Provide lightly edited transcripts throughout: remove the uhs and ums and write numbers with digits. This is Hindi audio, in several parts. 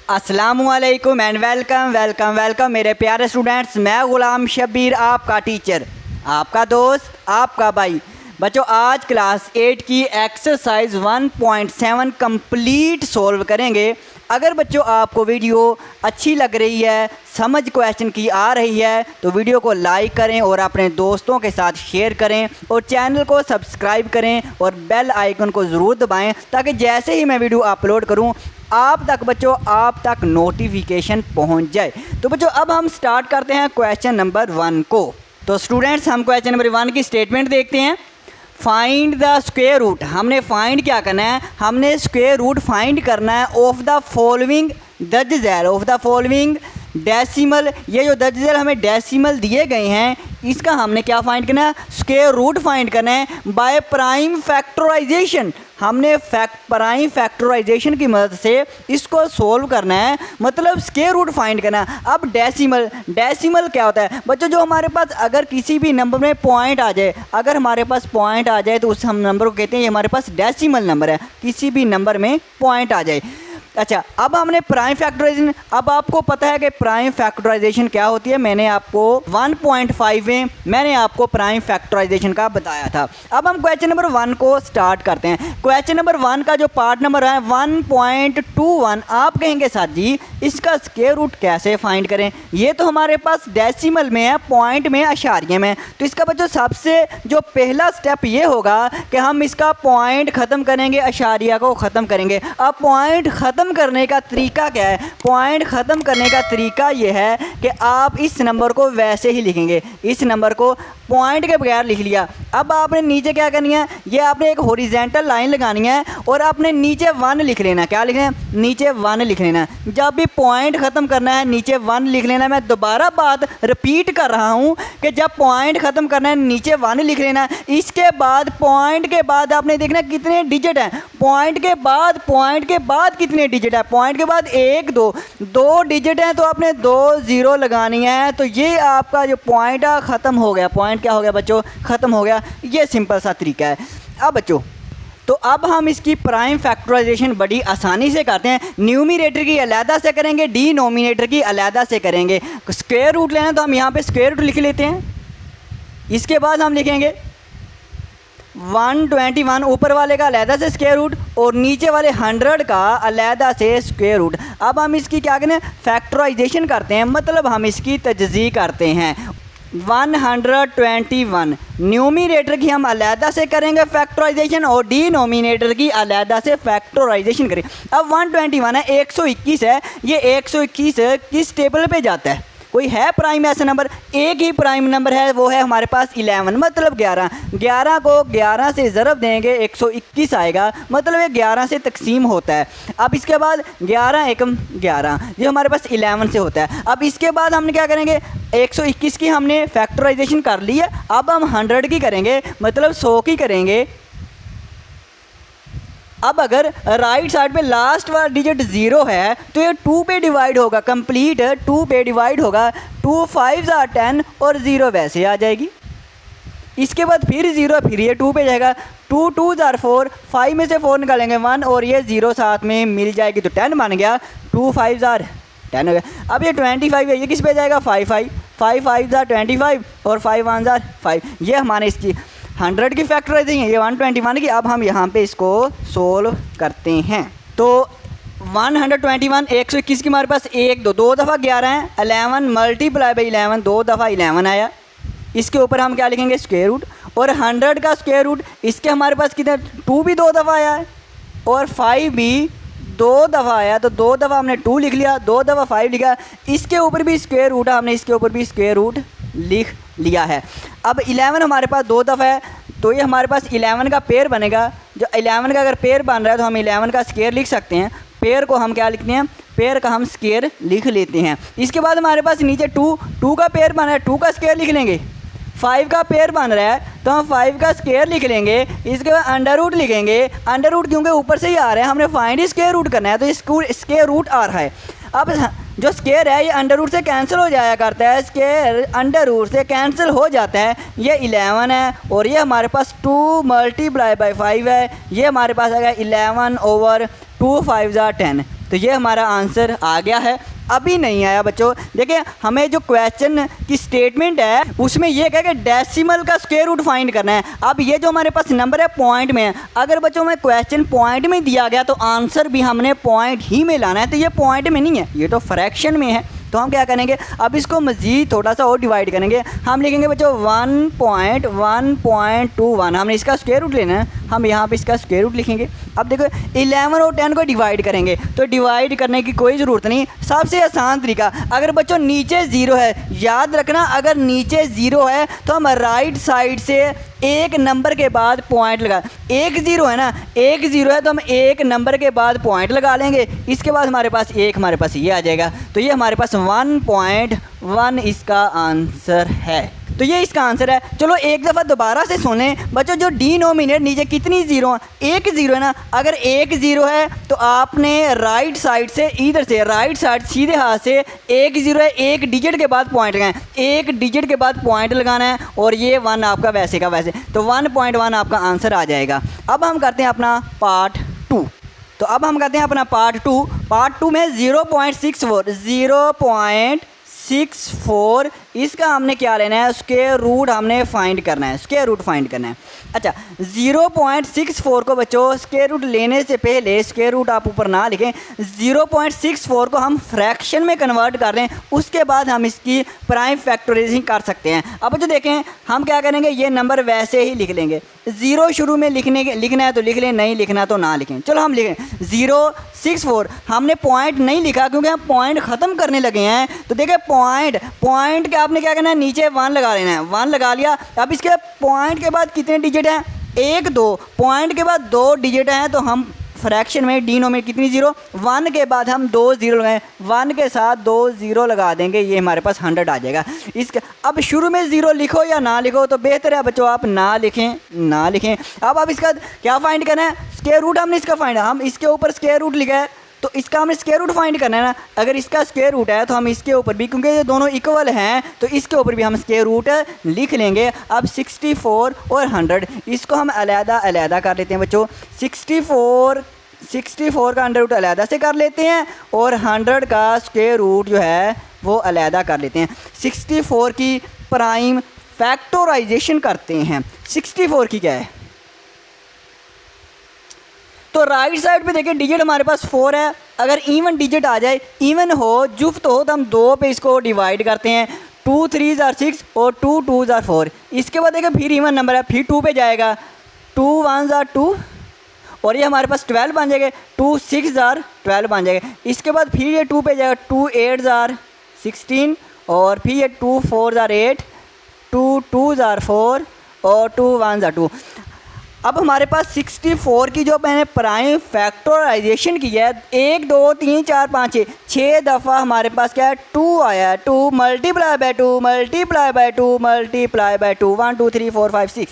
अस्सलामुअलैकुम एंड वेलकम मेरे प्यारे स्टूडेंट्स। मैं गुलाम शब्बीर, आपका टीचर, आपका दोस्त, आपका भाई। बच्चों, आज क्लास 8 की एक्सरसाइज 1.7 कंप्लीट सॉल्व करेंगे। अगर बच्चों आपको वीडियो अच्छी लग रही है, समझ क्वेश्चन की आ रही है, तो वीडियो को लाइक करें और अपने दोस्तों के साथ शेयर करें और चैनल को सब्सक्राइब करें और बेल आइकन को ज़रूर दबाएं ताकि जैसे ही मैं वीडियो अपलोड करूं आप तक नोटिफिकेशन पहुंच जाए। तो बच्चों अब हम स्टार्ट करते हैं क्वेश्चन नंबर 1 को। तो स्टूडेंट्स, हम क्वेश्चन नंबर 1 की स्टेटमेंट देखते हैं। Find the square root. हमने फाइंड क्या करना है? हमने स्क्वायर रूट फाइंड करना है ऑफ द फॉलोइंग दर्ज ऑफ द फॉलोइंग डेसिमल। ये जो दर्ज हमें डेसिमल दिए गए हैं, इसका हमने क्या फाइंड करना है? स्क्वायर रूट फाइंड करना है बाय प्राइम फैक्टराइजेशन। हमने प्राइम फैक्टराइजेशन की मदद से इसको सोल्व करना है, मतलब स्क्वायर रूट फाइंड करना है। अब डेसिमल क्या होता है बच्चों? जो हमारे पास अगर किसी भी नंबर में पॉइंट आ जाए, अगर हमारे पास पॉइंट आ जाए तो उस हम नंबर को कहते हैं ये हमारे पास डेसिमल नंबर है। किसी भी नंबर में पॉइंट आ जाए। अच्छा, अब हमने प्राइम फैक्टराइजेशन, अब आपको पता है कि प्राइम फैक्टराइजेशन क्या होती है। मैंने आपको 1.5 में मैंने आपको प्राइम फैक्टराइजेशन का बताया था। अब हम क्वेश्चन नंबर 1 को स्टार्ट करते हैं। क्वेश्चन नंबर 1 का जो पार्ट नंबर है 1.21, आप कहेंगे सर जी इसका स्क्वायर रूट कैसे फाइंड करें? ये तो हमारे पास डेसिमल में है, पॉइंट में, अशारिये में। तो इसका बच्चों सबसे जो पहला स्टेप ये होगा कि हम इसका पॉइंट ख़त्म करेंगे, अशारिया को ख़त्म करेंगे। अब पॉइंट ख़त्म करने का तरीका क्या है? पॉइंट ख़त्म करने का तरीका यह है कि आप इस नंबर को वैसे ही लिखेंगे। इस नंबर को पॉइंट के बगैर लिख लिया। अब आपने नीचे क्या करनी है? ये आपने एक हॉरिजॉन्टल लाइन लगानी है और आपने नीचे 1 लिख लेना। क्या लिखना है? नीचे 1 लिख लेना। जब भी पॉइंट ख़त्म करना है नीचे 1 लिख लेना। मैं दोबारा बात रिपीट कर रहा हूँ कि जब पॉइंट ख़त्म करना है नीचे 1 लिख लेना। इसके बाद पॉइंट के बाद आपने देखना कितने डिजिट हैं। पॉइंट के बाद कितने डिजिट है? पॉइंट के बाद 1 2 डिजिट हैं, तो आपने 2 0 लगानी है। तो ये आपका जो पॉइंट है ख़त्म हो गया। पॉइंट क्या हो गया बच्चों? ख़त्म हो गया। ये सिंपल सा तरीका है। अब बच्चों तो अब हम इसकी प्राइम फैक्टराइजेशन बड़ी आसानी से करते हैं। न्यूमरेटर की अलहदा से करेंगे, डिनोमिनेटर की अलहदा से करेंगे। स्क्वायर रूट लेना तो हम यहाँ पे स्क्वायर रूट लिख लेते हैं। इसके बाद हम लिखेंगे 121 ऊपर वाले का अलहदा से स्क्वायर रूट और नीचे वाले 100 का अलहदा से स्क्वायर रूट। अब हम इसकी क्या करें? फैक्टराइजेशन करते हैं, मतलब हम इसकी तजज़ी करते हैं। 121 न्यूमरेटर की हम अलहदा से करेंगे फैक्टराइजेशन और डिनोमिनेटर की अलहदा से फैक्टराइजेशन करें। अब 121 है, 121 है। ये 121 किस टेबल पे जाता है? कोई है प्राइम ऐसा नंबर? एक ही प्राइम नंबर है, वो है हमारे पास 11, मतलब 11। 11 को 11 से ज़रब देंगे 121 आएगा, मतलब ये 11 से तकसीम होता है। अब इसके बाद 11 एकम 11, ये हमारे पास 11 से होता है। अब इसके बाद हमने क्या करेंगे? 121 की हमने फैक्टराइजेशन कर ली है। अब हम 100 की करेंगे, मतलब 100 की करेंगे। अब अगर राइट साइड पे लास्ट वाला डिजिट 0 है तो ये 2 पे डिवाइड होगा, कंप्लीट 2 पे डिवाइड होगा। 2 5 10 और 0 वैसे आ जाएगी। इसके बाद फिर 0, फिर ये 2 पे जाएगा। 2 2 4 5 में से 4 निकालेंगे 1 और ये 0 साथ में मिल जाएगी तो 10 बन गया। 2 5 10 हो गया। अब ये 25 है, ये किस पे जाएगा? 5 5 25 और 5 1 5। ये हमारे इसकी 100 की फैक्टराइजिंग है, ये 121 की। अब हम यहाँ पे इसको सोल्व करते हैं। तो 121 121 की हमारे पास 1 2 दफ़ा 11 है। 11 मल्टीप्लाई बाई 11 2 दफ़ा 11 आया। इसके ऊपर हम क्या लिखेंगे? Square root. और 100 का स्क्वायर रूट, इसके हमारे पास कितने? 2 भी 2 दफ़ा आया है और 5 भी 2 दफ़ा आया, तो 2 दफ़ा हमने 2 लिख लिया, 2 दफ़ा 5 लिखा। इसके ऊपर भी स्क्वायर रूट है, हमने इसके ऊपर भी स्क्वायर रूट लिख लिया है। अब 11 हमारे पास 2 दफ़ा है, तो ये हमारे पास 11 का पेयर बनेगा। जो 11 का अगर पेयर बन रहा है तो हम 11 का स्क्वायर लिख सकते हैं। पेयर को हम क्या लिखते हैं? पेयर का हम स्क्वायर लिख लेते हैं। इसके बाद हमारे पास नीचे 2 का पेयर बन रहा है, 2 का स्क्वायर लिख लेंगे। 5 का पेयर बन रहा है तो हम 5 का स्क्वायर लिख लेंगे। इसके बाद अंडर रूट लिखेंगे। अंडर रूट क्योंकि ऊपर से ही आ रहे हैं, हमने फाइंड स्क्वायर रूट करना है, तो स्क्वायर रूट आ रहा है। अब जो स्क्वायर है ये अंडर रूट से कैंसिल हो जाया करता है, स्क्वायर अंडर रूट से कैंसिल हो जाता है। ये 11 है और ये हमारे पास 2 मल्टीप्लाई बाई 5 है। ये हमारे पास आ गया 11 ओवर 2 5 10। तो ये हमारा आंसर आ गया है। अभी नहीं आया बच्चों, देखिए हमें जो क्वेश्चन की स्टेटमेंट है उसमें ये कहा कि डेसिमल का स्क्वायर रूट फाइंड करना है। अब ये जो हमारे पास नंबर है पॉइंट में है, अगर बच्चों में क्वेश्चन पॉइंट में दिया गया तो आंसर भी हमने पॉइंट ही में लाना है। तो ये पॉइंट में नहीं है, ये तो फ्रैक्शन में है। तो हम क्या करेंगे, अब इसको मज़ीद थोड़ा सा और डिवाइड करेंगे। हम लिखेंगे बच्चों 1.1.21, हमने इसका स्क्वायर रूट लेना है, हम यहाँ पे इसका स्क्वायर रूट लिखेंगे। अब देखो 11 और 10 को डिवाइड करेंगे, तो डिवाइड करने की कोई ज़रूरत नहीं। सबसे आसान तरीका, अगर बच्चों नीचे ज़ीरो है, याद रखना अगर नीचे ज़ीरो है तो हम राइट साइड से एक नंबर के बाद पॉइंट लगा, एक ज़ीरो है ना, एक ज़ीरो है तो हम एक नंबर के बाद पॉइंट लगा लेंगे। इसके बाद हमारे पास एक, हमारे पास ये आ जाएगा। तो ये हमारे पास 1.1 इसका आंसर है। तो ये इसका आंसर है। चलो एक दफ़ा दोबारा से सुनें बच्चों, जो डिनोमिनेटर नीचे कितनी ज़ीरो है, एक ज़ीरो है ना, अगर एक ज़ीरो है तो आपने राइट साइड से, इधर से राइट साइड सीधे हाथ से एक ज़ीरो है, एक डिजिट के बाद पॉइंट लगाएं, एक डिजिट के बाद पॉइंट लगाना है और ये 1 आपका वैसे का वैसे, तो 1.1 आपका आंसर आ जाएगा। अब हम करते हैं अपना पार्ट 2। तो अब हम करते हैं अपना पार्ट 2। पार्ट 2 में 0.64 इसका हमने क्या लेना है, स्क्वायर रूट हमने फाइंड करना है, स्क्वायर रूट फाइंड करना है। अच्छा 0.64 को बच्चों स्क्वायर रूट लेने से पहले, स्क्वायर रूट आप ऊपर ना लिखें, 0.64 को हम फ्रैक्शन में कन्वर्ट कर लें, उसके बाद हम इसकी प्राइम फैक्टराइजेशन कर सकते हैं। अब जो देखें हम क्या करेंगे, ये नंबर वैसे ही लिख लेंगे। 0 शुरू में लिखना है तो लिख लें, नहीं लिखना तो ना लिखें। चलो हम लिखें 0.64, हमने पॉइंट नहीं लिखा क्योंकि हम पॉइंट ख़त्म करने लगे हैं। तो देखिए पॉइंट का आपने क्या करना है, नीचे 1 लगा लेना है, 1 लगा लिया। अब इसके पॉइंट के बाद कितने डिजिट हैं, 1 2, पॉइंट के बाद 2 डिजिट हैं, तो हम फ्रैक्शन में डिनोमिनेटर कितनी ज़ीरो, 1 के बाद हम 2 ज़ीरो लगाएं, 1 के साथ 2 ज़ीरो लगा देंगे, ये हमारे पास 100 आ जाएगा। इसका अब शुरू में ज़ीरो लिखो या ना लिखो तो बेहतर है बच्चों आप ना लिखें, ना लिखें। अब इसका क्या फाइंड करना है, स्क्वायर रूट हमने इसका फाइंड, हम इसके ऊपर स्क्वायर रूट लिखा है तो इसका हमें स्क्वायर रूट फाइंड करना है ना। अगर इसका स्क्वायर रूट है तो हम इसके ऊपर भी, क्योंकि ये दोनों इक्वल हैं तो इसके ऊपर भी हम स्क्वायर रूट लिख लेंगे। अब 64 और 100 इसको हम अलहदा अलहदा कर लेते हैं बच्चों। 64 का अंडर रूट अलहदा से कर लेते हैं और 100 का स्क्वायर रूट जो है वो अलहदा कर लेते हैं। 64 की प्राइम फैक्टराइजेशन करते हैं। 64 की क्या है, तो राइट साइड पे देखिए डिजिट हमारे पास 4 है, अगर इवन डिजिट आ जाए, इवन हो, जुफ्त हो, तो हम 2 पे इसको डिवाइड करते हैं। 2 3 are 6 और 2 2 are 4। इसके बाद देखिए फिर इवन नंबर है, फिर 2 पे जाएगा, 2 1 are 2 और ये हमारे पास 12 बन जाएगा, 2 6 are 12 बन जाएगा। इसके बाद फिर ये 2 पे जाएगा, 2 8 are 16 और फिर ये 2 4 are 8, 2 2 are 4 और 2 1 are 2। अब हमारे पास 64 की जो मैंने प्राइम फैक्टराइजेशन की है, 1 2 3 4 5 6 दफ़ा हमारे पास क्या है, 2 आया है। 2 multiply by 2 multiply by 2 multiply by 2, 1 2 3 4 5 6।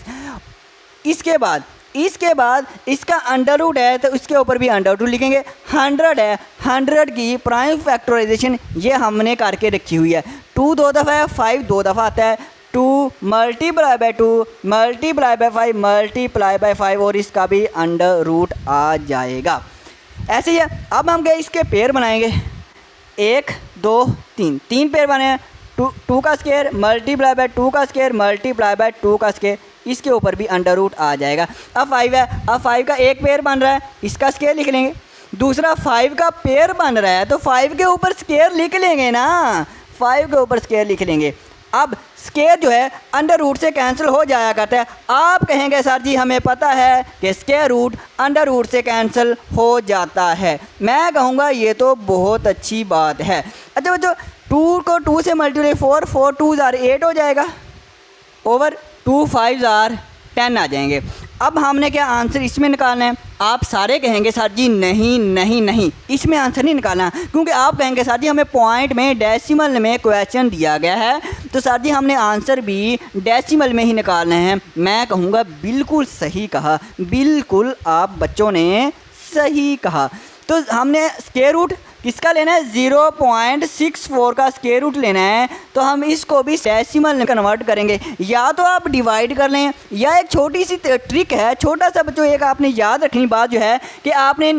इसके बाद इसका अंडर रूट है तो इसके ऊपर भी अंडर रूट लिखेंगे। 100 है, 100 की प्राइम फैक्टराइजेशन ये हमने करके रखी हुई है। 2 2 दफ़ा है, 5 2 दफ़ा आता है, 2 multiply by 2 multiply by 5 multiply by 5 और इसका भी अंडर रूट आ जाएगा। ऐसे ही है। अब हम क्या इसके पेयर बनाएंगे, 1 2 3 पेयर बने हैं। 2 का स्क्वायर मल्टीप्लाई बाय 2 का स्क्वायर मल्टीप्लाई बाय 2 का स्क्वायर, इसके ऊपर भी अंडर रूट आ जाएगा। अब 5 है, अब 5 का एक पेयर बन रहा है, इसका स्क्वायर लिख लेंगे। दूसरा 5 का पेयर बन रहा है तो 5 के ऊपर स्क्वायर लिख लेंगे ना, 5 के ऊपर स्क्वायर लिख लेंगे। अब स्क्वायर जो है अंडर रूट से कैंसिल हो जाया करता है। आप कहेंगे सर जी हमें पता है कि स्क्वायर रूट अंडर रूट से कैंसिल हो जाता है। मैं कहूँगा ये तो बहुत अच्छी बात है। अच्छा बच्चों 2 को 2 से मल्टीप्लाई 4 4 2 are 8 हो जाएगा, ओवर 2 5 are 10 आ जाएंगे। अब हमने क्या आंसर इसमें निकालना है। आप सारे कहेंगे सर जी नहीं नहीं नहीं, इसमें आंसर नहीं निकालना, क्योंकि आप कहेंगे सर जी हमें पॉइंट में डेसिमल में क्वेश्चन दिया गया है तो सर जी हमने आंसर भी डेसिमल में ही निकालना है। मैं कहूँगा बिल्कुल सही कहा, बिल्कुल आप बच्चों ने सही कहा। तो हमने स्क्वायर रूट किसका लेना है, 0.64 का स्क्वायर रूट लेना है, तो हम इसको भी डेसिमल में कन्वर्ट करेंगे। या तो आप डिवाइड कर लें, या एक छोटी सी ट्रिक है, छोटा सा बच्चों एक आपने याद रखनी बात जो है कि आपने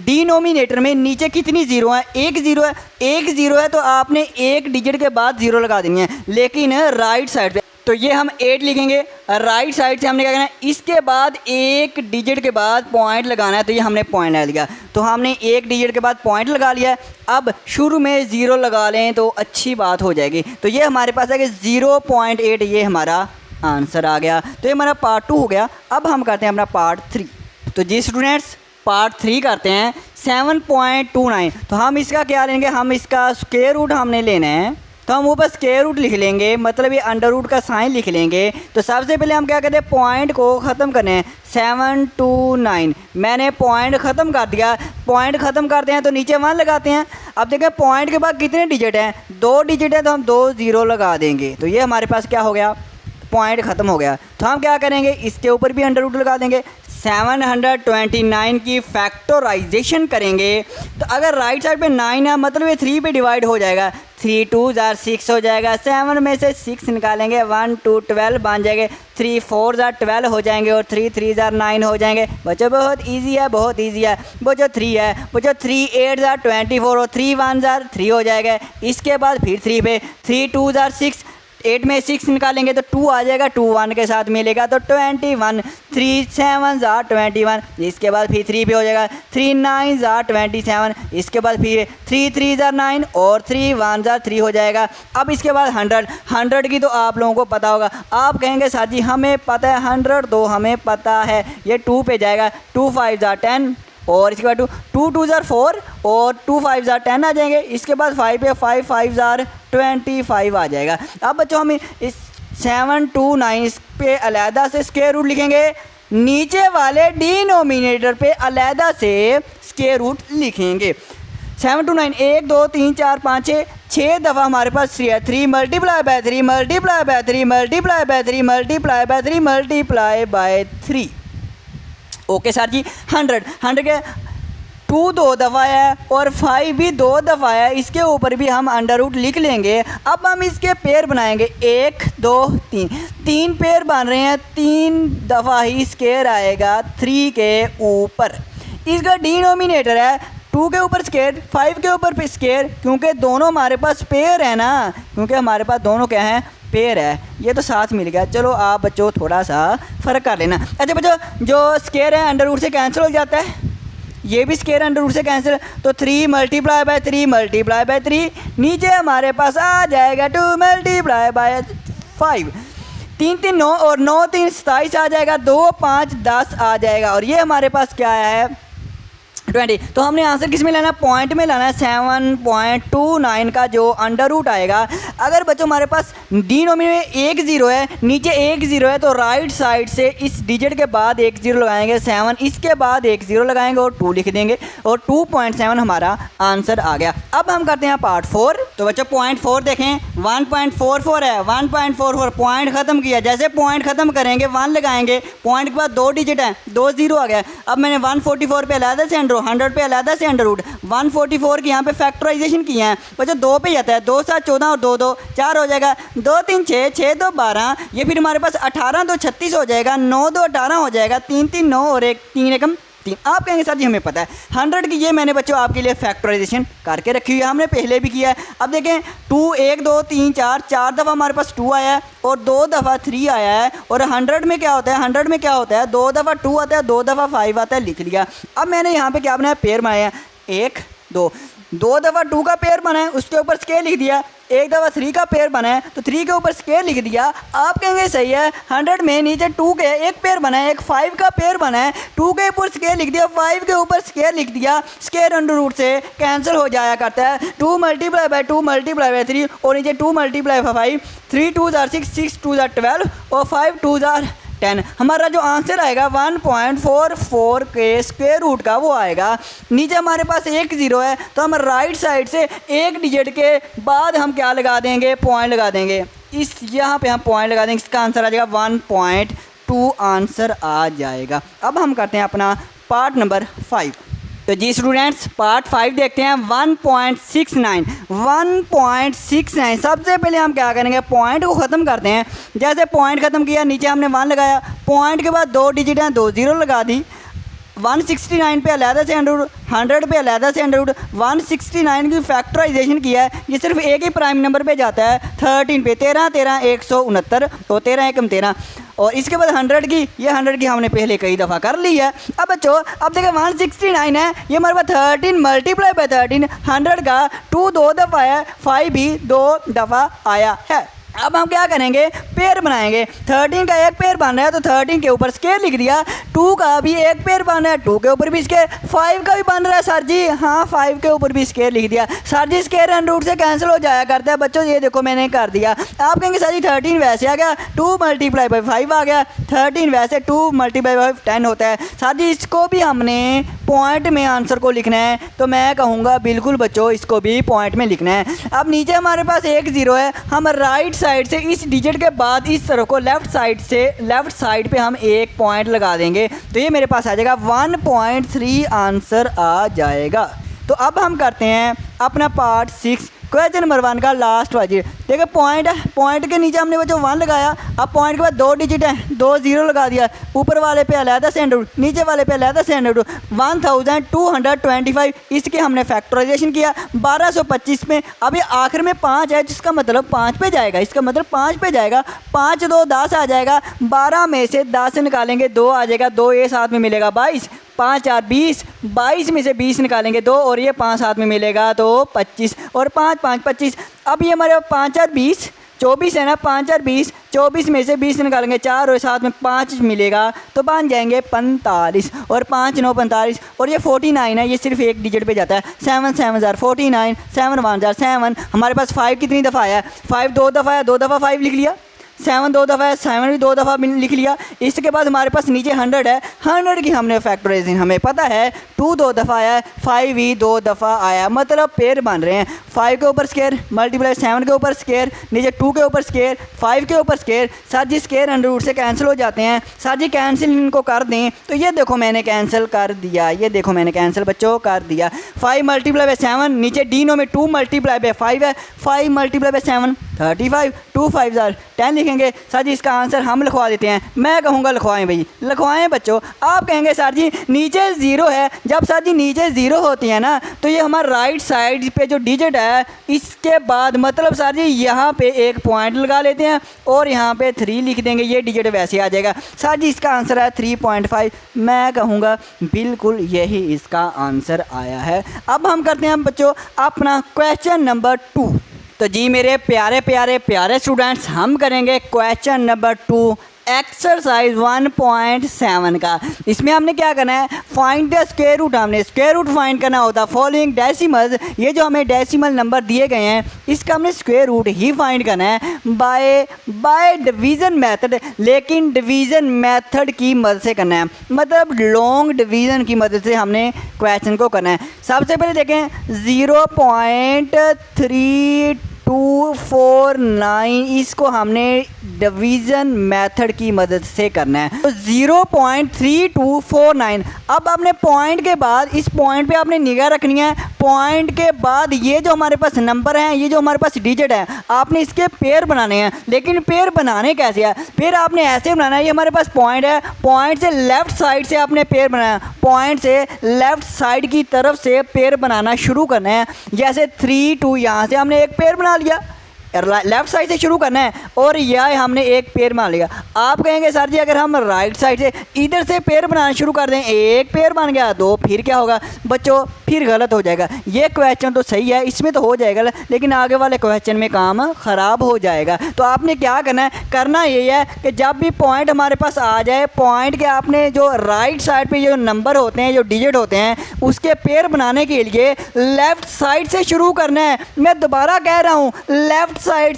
डिनोमिनेटर में नीचे कितनी ज़ीरो है, एक ज़ीरो है, एक ज़ीरो है तो आपने एक डिजिट के बाद ज़ीरो लगा देनी है, लेकिन राइट साइड पे तो ये हम 8 लिखेंगे। राइट साइड से हमने क्या करना है, इसके बाद एक डिजिट के बाद पॉइंट लगाना है, तो ये हमने पॉइंट लगा दिया, तो हमने एक डिजिट के बाद पॉइंट लगा लिया है। अब शुरू में ज़ीरो लगा लें तो अच्छी बात हो जाएगी। तो ये हमारे पास है कि 0.8, ये हमारा आंसर आ गया। तो ये हमारा पार्ट 2 हो गया। अब हम करते हैं अपना पार्ट 3। तो जी स्टूडेंट्स, पार्ट 3 करते हैं 7.29। तो हम इसका क्या लेंगे, हम इसका स्क्वायर रूट हमने लेना है, तो हम ऊपर स्क्वायर रूट लिख लेंगे, मतलब ये अंडर रूट का साइन लिख लेंगे। तो सबसे पहले हम क्या करते हैं, पॉइंट को ख़त्म करने हैं। 729 मैंने पॉइंट ख़त्म कर दिया। पॉइंट ख़त्म करते हैं तो नीचे 1 लगाते हैं। अब देखें पॉइंट के बाद कितने डिजिट हैं, 2 डिजिट है, तो हम 2 ज़ीरो लगा देंगे। तो ये हमारे पास क्या हो गया, पॉइंट ख़त्म हो गया। तो हम क्या करेंगे, इसके ऊपर भी अंडर रूट लगा देंगे। 729 की फैक्टराइजेशन करेंगे तो अगर राइट साइड पे 9 है, मतलब ये 3 पे डिवाइड हो जाएगा। 3 2 जार 6 हो जाएगा। 7 में से 6 निकालेंगे, 1 2 12 बन जाएंगे। 3 4 जार 12 हो जाएंगे और 3 3 जार 9 हो जाएंगे। बच्चों बहुत इजी है, बहुत इजी है। वो जो 3 है, वो जो 3 8 जार 24 और 3 1 जार 3 हो जाएगा। इसके बाद फिर 3 पे 3 2 जार 6, 8 में 6 निकालेंगे तो 2 आ जाएगा, 2 1 के साथ मिलेगा तो 21। 3 7 जार 21, इसके बाद फिर 3 पे हो जाएगा। 3 9 जार 27, इसके बाद फिर 3 3 जार 9 और 3 1 जार 3 हो जाएगा। अब इसके बाद 100 की तो आप लोगों को पता होगा। आप कहेंगे सर जी हमें पता है 100, तो हमें पता है ये 2 पे जाएगा। 2 5 जार 10 और इसके बाद 2 2 जार 4 और 2 5 जार 10 आ जाएंगे। इसके बाद 5 पे 5 5 जार 25 आ जाएगा। अब बच्चों हम इस 729 इस पे अलहदा से स्क्वायर रूट लिखेंगे, नीचे वाले डिनोमिनेटर पे अलहदा से स्क्वायर रूट लिखेंगे। 729 1 2 3 4 5 6 दफ़ा हमारे पास 3 है। 3 multiply by 3 multiply by 3 multiply by 3 multiply by 3 multiply by 3। Okay sir ji. 100 के 2 2 दफ़ा है और 5 भी 2 दफ़ा है, इसके ऊपर भी हम अंडर रूट लिख लेंगे। अब हम इसके पेयर बनाएंगे, 1 2 3 पेयर बन रहे हैं। 3 दफ़ा ही स्क्वायर आएगा 3 के ऊपर। इसका डिनोमिनेटर है 2 के ऊपर स्क्वायर, 5 के ऊपर स्क्वायर, क्योंकि दोनों हमारे पास पेयर है ना, क्योंकि हमारे पास दोनों क्या हैं, पेयर है। ये तो साथ मिल गया। चलो आप बच्चों थोड़ा सा फ़र्क कर लेना। अच्छा बच्चों, जो स्क्वायर है अंडर रूट से कैंसिल हो जाता है, ये भी स्क्वायर अंडर रूट से कैंसिल। तो 3 मल्टीप्लाई बाय 3 मल्टीप्लाई बाय 3, नीचे हमारे पास आ जाएगा 2 मल्टीप्लाई बाय 5। 3 3 9 और 9 3 27 आ जाएगा। 2 5 10 आ जाएगा। और ये हमारे पास क्या आया है, 20। तो हमने आंसर किस में लाना है, पॉइंट में लाना है। 7.29 का जो अंडर रूट आएगा, अगर बच्चों हमारे पास डिनोमिनेटर में 1 ज़ीरो है, नीचे 1 ज़ीरो है, तो राइट साइड से इस डिजिट के बाद 1 ज़ीरो लगाएंगे 7, इसके बाद 1 ज़ीरो लगाएंगे और 2 लिख देंगे और 2.7 हमारा आंसर आ गया। अब हम करते हैं पार्ट 4। तो बच्चों पॉइंट 4 देखें, 1.44 है। 1.44 पॉइंट ख़त्म किया, जैसे पॉइंट ख़त्म करेंगे 1 लगाएंगे, पॉइंट के बाद 2 डिजिट हैं, 2 ज़ीरो आ गया। अब मैंने 144 पे अलहदा से अंडर, 100 पे अलहदा से अंडर रूट, 144 की यहाँ पे फैक्टराइजेशन किया है। बच्चों 2 पे जाता है, 2 7 14 और 2 2 4 हो जाएगा। 2 3 6 6 2 12, ये फिर हमारे पास 18 2 36 हो जाएगा। 9 2 18 हो जाएगा। 3 3 9 और 1 3 एकम 3। आप कहेंगे सर जी हमें पता है 100 की, ये मैंने बच्चों आपके लिए फैक्टराइजेशन करके रखी हुई है, हमने पहले भी किया है। अब देखें 2 1 2 3 4 4 दफ़ा हमारे पास 2 आया है और 2 दफ़ा 3 आया है। और 100 में क्या होता है, 100 में क्या होता है, 2 दफ़ा 2 आता है, 2 दफ़ा 5 आता है, लिख लिया। अब मैंने यहाँ पे क्या बनाया, पेयर बनाया, 1 2 2 दफ़ा 2 का पेयर बना है, उसके ऊपर स्केल लिख दिया। 1 दफ़ा 3 का पेयर बना है तो 3 के ऊपर स्केल लिख दिया। आप कहेंगे सही है, 100 में नीचे 2 के एक पेयर बना है, एक 5 का पेयर बना है, 2 के ऊपर स्केल लिख दिया, 5 के ऊपर स्केल लिख दिया। स्केल अंडर रूट से कैंसिल हो जाया करता है। 2 मल्टीप्लाई बाय 2 मल्टीप्लाई बाय 3 और नीचे 2 मल्टीप्लाई बाय 5, 3 2 जार 6 6 2 जार 12 और 5 2 जार 10। हमारा जो आंसर आएगा 1.44 के स्क्वायर रूट का वो आएगा। नीचे हमारे पास 1 ज़ीरो है, तो हम राइट साइड से एक डिजिट के बाद हम क्या लगा देंगे, पॉइंट लगा देंगे। इस यहाँ पे हम पॉइंट लगा देंगे, इसका आंसर आ जाएगा 1.2 आंसर आ जाएगा। अब हम करते हैं अपना पार्ट नंबर 5। तो जी स्टूडेंट्स पार्ट 5 देखते हैं। 1.69 सबसे पहले हम क्या करेंगे, पॉइंट को ख़त्म करते हैं। जैसे पॉइंट ख़त्म किया, नीचे हमने 1 लगाया, पॉइंट के बाद 2 डिजिट हैं, 2 ज़ीरो लगा दी। 169 पे अलहदा से अंडर रूट, 100 पे अलहदा से अंडर रूट, 169 की फैक्टराइजेशन किया है, ये सिर्फ एक ही प्राइम नंबर पे जाता है 13 पे, 13 13 169 और 13 एकम 13। और इसके बाद 100 की, ये 100 की हमने पहले कई दफ़ा कर ली है। अब बच्चों अब देखें 169 है, ये हमारे पास 13 मल्टीप्लाई बाय 13, 100 का 2 दो दफ़ा है, 5 भी 2 दफ़ा आया है। अब हम क्या करेंगे, पेयर बनाएंगे। 13 का एक पेयर बन रहा है तो 13 के ऊपर स्केयर लिख दिया, 2 का भी एक पेयर बन रहा है, 2 के ऊपर भी स्केयर, 5 का भी बन रहा है सर जी, हाँ 5 के ऊपर भी स्केयर लिख दिया। Sir ji square and root से कैंसिल हो जाया करता है बच्चों, ये देखो मैंने कर दिया। आप कहेंगे सर जी 13 वैसे आ गया, 2 मल्टीप्लाई बाई 5 आ गया, 13 वैसे 2 मल्टीप्लाई बाई 10 होता है। सर जी इसको भी हमने पॉइंट में आंसर को लिखना है, तो मैं कहूँगा बिल्कुल बच्चों इसको भी पॉइंट में लिखना है। अब नीचे हमारे पास एक 0 है, हम राइट साइड से इस डिजिट के बाद इस तरह को लेफ्ट साइड पे हम एक पॉइंट लगा देंगे, तो ये मेरे पास आ जाएगा 1.3 आंसर आ जाएगा। तो अब हम करते हैं अपना पार्ट 6, क्वेश्चन नंबर 1 का लास्ट वाजिब। देखिए पॉइंट है, पॉइंट के नीचे हमने बच्चों 1 लगाया, अब पॉइंट के बाद 2 डिजिट है, 2 0 लगा दिया, ऊपर वाले पे अलहदा से अंडर रूट, नीचे वाले पे अलहदा से अंडर रूट, 1225 इसके हमने फैक्टराइजेशन किया 1225 में। अब ये आखिर में 5 है जिसका मतलब 5 पे जाएगा, इसका मतलब 5 पे जाएगा, 5 2 10 आ जाएगा, 12 में से 10 निकालेंगे 2 आ जाएगा, 2 ये साथ में मिलेगा 22, 5 4 20, 22 में से 20 निकालेंगे 2 और ये 5 साथ में मिलेगा तो 25 और 5 5 25। अब ये हमारे 5 4 20 24 है ना, 5 4 20, 24 में से 20 निकालेंगे 4 और साथ में 5 मिलेगा तो बन जाएंगे 45 और 5 9 45 और ये 49 है, ये सिर्फ एक डिजिट पे जाता है, 7 7 49, 7 1 7। हमारे पास 5 कितनी दफ़ा आया, 5 2 दफ़ा है, 2 दफ़ा 5 लिख लिया, 7 2 दफ़ा है, 7 भी 2 दफ़ा लिख लिया। इसके बाद हमारे पास नीचे 100 है, 100 की हमने फैक्टराइजेशन हमें पता है 2 2 दफ़ा आया, 5 भी 2 दफ़ा आया, मतलब पेयर बन रहे हैं। 5 के ऊपर स्केयर मल्टीप्लाई 7 के ऊपर स्केयर, नीचे 2 के ऊपर स्केयर, 5 के ऊपर square. Sir ji square under root से कैंसिल हो जाते हैं, सर जी कैंसिल इनको कर दें, तो ये देखो मैंने कैंसिल कर दिया, ये देखो मैंने कैंसिल बच्चों कर दिया। 5 मल्टीप्लाई बाई 7, नीचे डीनो में 2 मल्टीप्लाई बाई 5 है, 5 मल्टीप्लाई बाई 7 35, 2 5 10 लिखेंगे। सर जी इसका आंसर हम लिखवा देते हैं, मैं कहूँगा लिखवाएं भाई, लिखवाएं बच्चों। आप कहेंगे सर जी नीचे 0 है, जब सर जी नीचे 0 होती है ना तो ये हमारा राइट साइड पे जो डिजिट है इसके बाद मतलब सर जी यहाँ पे एक पॉइंट लगा लेते हैं और यहाँ पे 3 लिख देंगे, ये डिजिट वैसे आ जाएगा। सर जी इसका आंसर है 3.5, मैं कहूँगा बिल्कुल यही इसका आंसर आया है। अब हम करते हैं बच्चों अपना क्वेश्चन नंबर 2। तो जी मेरे प्यारे प्यारे प्यारे स्टूडेंट्स, हम करेंगे क्वेश्चन नंबर 2 एक्सरसाइज 1.7 का। इसमें हमने क्या करना है, फाइंड द स्क्वायर रूट, हमने स्क्वायर रूट फाइंड करना होता है फॉलोइंग डेसिमल्स, ये जो हमें डेसिमल नंबर दिए गए हैं इसका हमने स्क्वायर रूट ही फाइंड करना है बाय डिवीज़न मेथड, लेकिन डिवीज़न मेथड की मदद से करना है, मतलब लॉन्ग डिवीज़न की मदद से हमने क्वेश्चन को करना है। सबसे पहले देखें 0.3249 इसको हमने डिवीज़न मेथड की मदद से करना है, तो 0.3249। अब आपने पॉइंट के बाद इस पॉइंट पे आपने निगाह रखनी है, पॉइंट के बाद ये जो हमारे पास नंबर हैं, ये जो हमारे पास डिजिट है, आपने इसके पेयर बनाने हैं। लेकिन पेयर बनाने कैसे है, पेयर आपने ऐसे बनाना है, ये हमारे पास पॉइंट है, पॉइंट से लेफ़्ट साइड से आपने पेयर बनाना है, पॉइंट से लेफ़्ट साइड की तरफ से पेयर बनाना शुरू करना है। जैसे 3 2 यहाँ से हमने एक पेयर बना लिया, लेफ्ट साइड से शुरू करना है और यह हमने एक पेयर बना लिया। आप कहेंगे सर जी अगर हम राइट साइड से इधर से पेयर बनाना शुरू कर दें, एक पेयर बन गया तो फिर क्या होगा बच्चों, फिर गलत हो जाएगा। ये क्वेश्चन तो सही है, इसमें तो हो जाएगा, लेकिन आगे वाले क्वेश्चन में काम ख़राब हो जाएगा। तो आपने क्या करना है, करना ये है कि जब भी पॉइंट हमारे पास आ जाए, पॉइंट के आपने जो राइट साइड पर जो नंबर होते हैं, जो डिजिट होते हैं, उसके पेयर बनाने के लिए लेफ़्ट साइड से शुरू करना है। मैं दोबारा कह रहा हूँ, लेफ़्ट साइड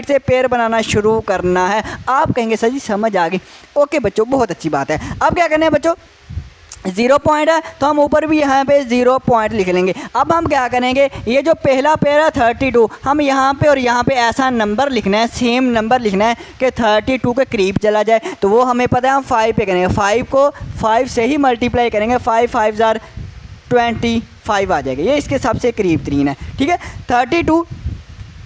से पेयर बनाना शुरू करना है। आप कहेंगे सर जी समझ आ गई, ओके बच्चों बहुत अच्छी बात है। अब क्या करना है बच्चों, 0 पॉइंट है तो हम ऊपर भी यहाँ पे 0 पॉइंट लिख लेंगे। अब हम क्या करेंगे, ये जो पहला पेयर है 32, हम यहाँ पे और यहाँ पे ऐसा नंबर लिखना है, सेम नंबर लिखना है कि 32 के करीब चला जाए, तो वो हमें पता है हम 5 पे करेंगे, 5 को 5 से ही मल्टीप्लाई करेंगे, 5 5 25 आ जाएगा, ये इसके सबसे करीब 3 है। ठीक है, 32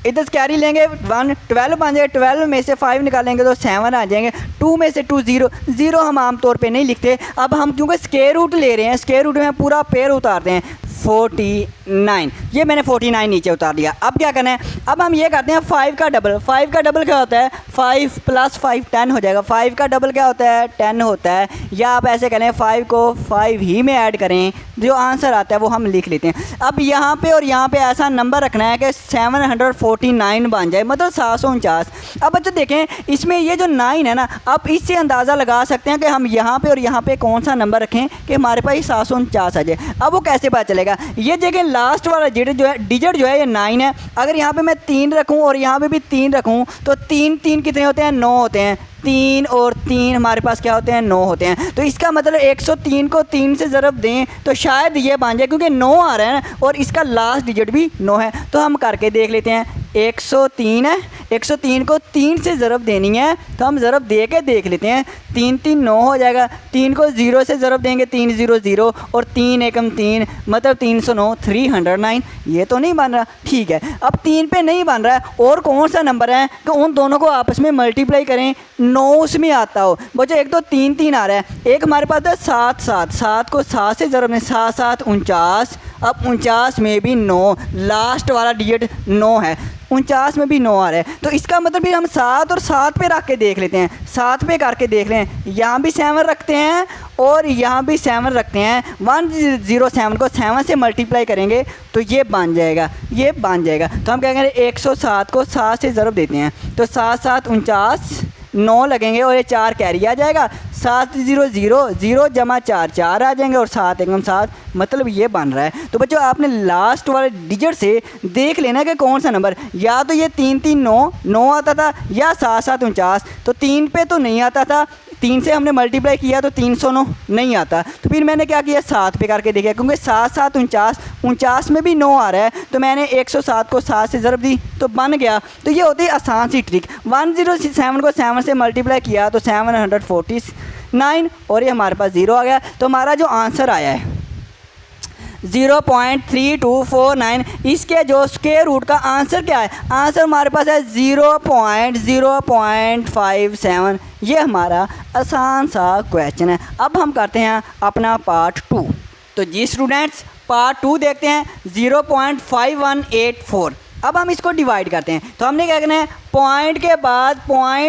इधर से कैरी लेंगे 1, 12 बन जाएगा, 12 में से 5 निकालेंगे तो 7 आ जाएंगे, 2 में से 2 0, 0 हम आमतौर पे नहीं लिखते। अब हम क्योंकि स्क्वायर रूट ले रहे हैं, स्क्वायर रूट में पूरा पेयर उतारते हैं, 49, ये मैंने 49 नीचे उतार दिया। अब क्या करना है, अब हम ये करते हैं 5 का डबल। 5 का डबल क्या होता है, 5 + 5 10 हो जाएगा। 5 का डबल क्या होता है, 10 होता है। या आप ऐसे करें 5 को 5 ही में ऐड करें, जो आंसर आता है वो हम लिख लेते हैं। अब यहाँ पे और यहाँ पे ऐसा नंबर रखना है कि 749 बन जाए, मतलब 749। अब बच्चों देखें इसमें ये जो 9 है ना, अब इससे अंदाज़ा लगा सकते हैं कि हम यहाँ पे और यहाँ पे कौन सा नंबर रखें कि हमारे पास 749 आ जाए। अब वो कैसे पता चलेगा, ये जगह लास्ट वाला डिजिट जो है ये 9 है। अगर यहाँ पे मैं 3 रखूँ और यहाँ पे भी 3 रखूँ तो 3 3 कितने होते हैं, 9 होते हैं। 3 और 3 हमारे पास क्या होते हैं, 9 होते हैं। तो इसका मतलब 103 को 3 से ज़रब दें तो शायद ये बन जाए, क्योंकि 9 आ रहा है ना और इसका लास्ट डिजिट भी 9 है। तो हम करके देख लेते हैं, 103 है, 103 को 3 से ज़रब देनी है, तो हम ज़रब दे के देख लेते हैं। 3 3 9 हो जाएगा, 3 को 0 से ज़रब देंगे, 3 0 0 और 3 एकम 3, मतलब 309, 309। ये तो नहीं बन रहा, ठीक है। अब 3 पे नहीं बन रहा है और कौन सा नंबर है कि उन दोनों को आपस में मल्टीप्लाई करें, 9 उसमें आता हो। बच्चों एक तो 3 3 आ रहा है, एक हमारे पास है 7 7, 7 को 7 से ज़रब दें, 7 7 49। अब 49 में भी 9, लास्ट वाला डिजिट 9 है, 49 में भी 9 आ रहा है। तो इसका मतलब भी हम 7 और 7 पे रख के देख लेते हैं, 7 पे करके देख लें। यहाँ भी 7 रखते हैं और यहाँ भी 7 रखते हैं। 107 को 7 से मल्टीप्लाई करेंगे तो ये बन जाएगा, ये बन जाएगा। तो हम क्या करेंगे, 107 को 7 से ज़रब देते हैं तो 7 7 49, 9 लगेंगे और ये 4 कैरी आ जाएगा। 7 0 0, 0 जमा 4 4 आ जाएंगे और 7 एकम 7, मतलब ये बन रहा है। तो बच्चों आपने लास्ट वाले डिजिट से देख लेना कि कौन सा नंबर, या तो ये 3 3 9 9 आता था या 7 7 49। तो 3 पे तो नहीं आता था, 3 से हमने मल्टीप्लाई किया तो 309 नहीं आता। तो फिर मैंने क्या किया, 7 पे करके देखा, क्योंकि 7 7 49, 49 में भी 9 आ रहा है। तो मैंने 107 को 7 से ज़रब दी तो बन गया। तो ये होती है आसान सी ट्रिक। 107 को 7 से मल्टीप्लाई किया तो 749 और ये हमारे पास 0 आ गया। तो हमारा जो आंसर आया है 0.3249, इसके जो स्क्वायर रूट का आंसर क्या है, आंसर हमारे पास है 0.057। ये हमारा आसान सा क्वेश्चन है। अब हम करते हैं अपना पार्ट 2। तो जी स्टूडेंट्स पार्ट 2 देखते हैं, 0.5184। अब हम इसको डिवाइड करते हैं। तो हमने क्या करना है, पॉइंट